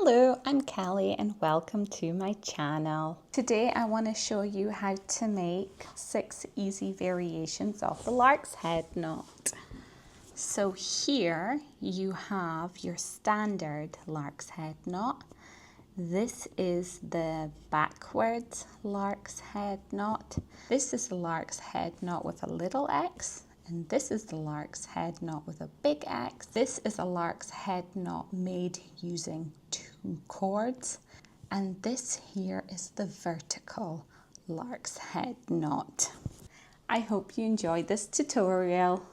Hello, I'm Kelly and welcome to my channel. Today I want to show you how to make 6 easy variations of the lark's head knot. So here you have your standard lark's head knot. This is the backwards lark's head knot. This is the lark's head knot with a little X. And this is the lark's head knot with a big X. This is a lark's head knot made using 2 cords. And this here is the vertical lark's head knot. I hope you enjoyed this tutorial.